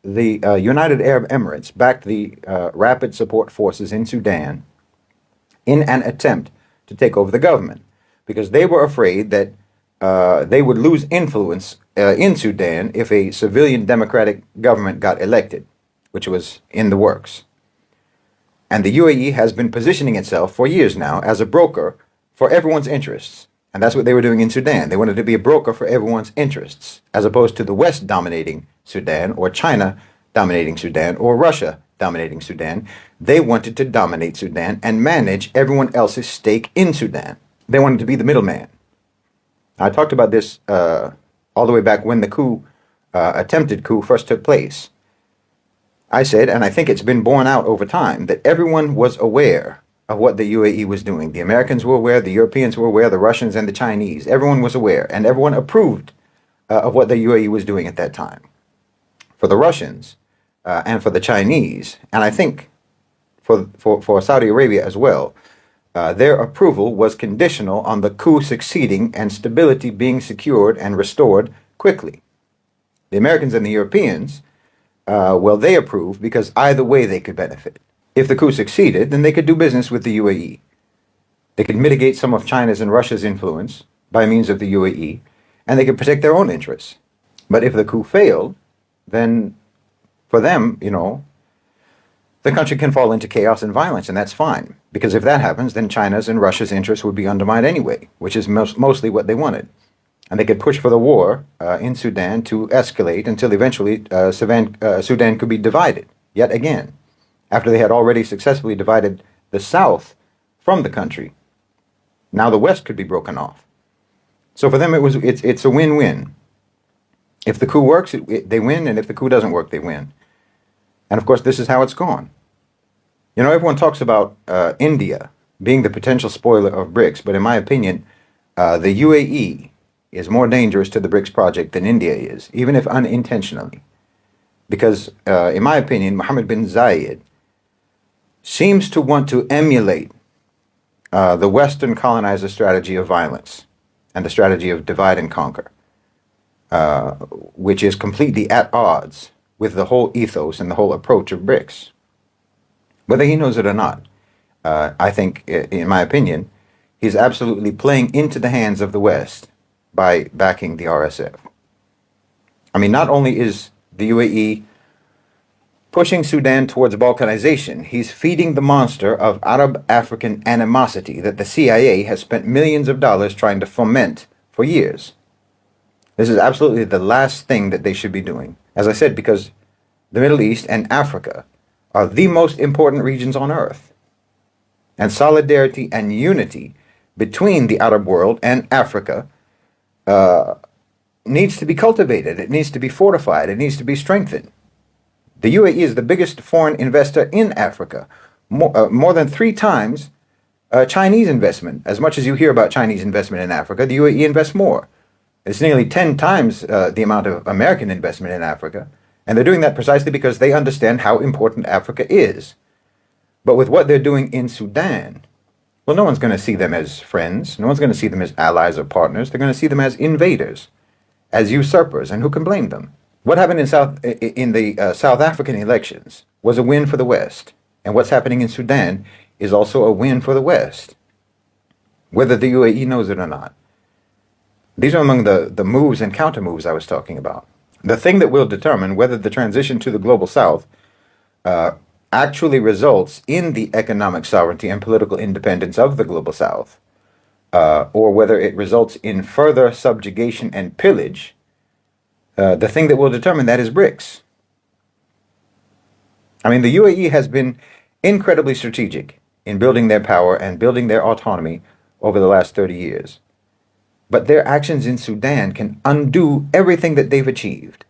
the United Arab Emirates backed the Rapid Support Forces in Sudan in an attempt to take over the government because they were afraid that they would lose influence in Sudan if a civilian democratic government got elected, which was in the works. And the UAE has been positioning itself for years now as a broker for everyone's interests. And that's what they were doing in Sudan. They wanted to be a broker for everyone's interests, as opposed to the West dominating Sudan, or China dominating Sudan, or Russia dominating Sudan. They wanted to dominate Sudan and manage everyone else's stake in Sudan. They wanted to be the middleman. I talked about this all the way back when the attempted coup first took place. I said, and I think it's been borne out over time, that everyone was aware of what the UAE was doing. The Americans were aware, the Europeans were aware, the Russians and the Chinese. Everyone was aware, and everyone approved of what the UAE was doing at that time. For the Russians and for the Chinese, and I think for Saudi Arabia as well, their approval was conditional on the coup succeeding and stability being secured and restored quickly. The Americans and the Europeans, well, they approved because either way they could benefit. If the coup succeeded, then they could do business with the UAE. They could mitigate some of China's and Russia's influence by means of the UAE, and they could protect their own interests. But if the coup failed, then for them, the country can fall into chaos and violence, and that's fine. Because if that happens, then China's and Russia's interests would be undermined anyway, which is mostly what they wanted. And they could push for the war in Sudan to escalate until eventually Sudan could be divided yet again, after they had already successfully divided the South from the country. Now the West could be broken off. So for them, it's a win-win. If the coup works, they win, and if the coup doesn't work, they win. And of course, this is how it's gone. Everyone talks about India being the potential spoiler of BRICS, but in my opinion, the UAE is more dangerous to the BRICS project than India is, even if unintentionally. Because, in my opinion, Mohammed bin Zayed seems to want to emulate the Western colonizer strategy of violence and the strategy of divide and conquer, which is completely at odds with the whole ethos and the whole approach of BRICS. Whether he knows it or not, I think, in my opinion, he's absolutely playing into the hands of the West by backing the RSF. I mean, not only is the UAE pushing Sudan towards balkanization, he's feeding the monster of Arab-African animosity that the CIA has spent millions of dollars trying to foment for years. This is absolutely the last thing that they should be doing. As I said, because the Middle East and Africa are the most important regions on earth. And solidarity and unity between the Arab world and Africa needs to be cultivated. It needs to be fortified. It needs to be strengthened. The UAE is the biggest foreign investor in Africa, more than 3 times Chinese investment. As much as you hear about Chinese investment in Africa, the UAE invests more. It's nearly 10 times the amount of American investment in Africa. And they're doing that precisely because they understand how important Africa is. But with what they're doing in Sudan, well, no one's going to see them as friends. No one's going to see them as allies or partners. They're going to see them as invaders, as usurpers, and who can blame them? What happened in the South African elections was a win for the West. And what's happening in Sudan is also a win for the West, whether the UAE knows it or not. These are among the moves and counter moves I was talking about. The thing that will determine whether the transition to the global South actually results in the economic sovereignty and political independence of the global South, or whether it results in further subjugation and pillage, the thing that will determine that is BRICS. I mean, the UAE has been incredibly strategic in building their power and building their autonomy over the last 30 years. But their actions in Sudan can undo everything that they've achieved.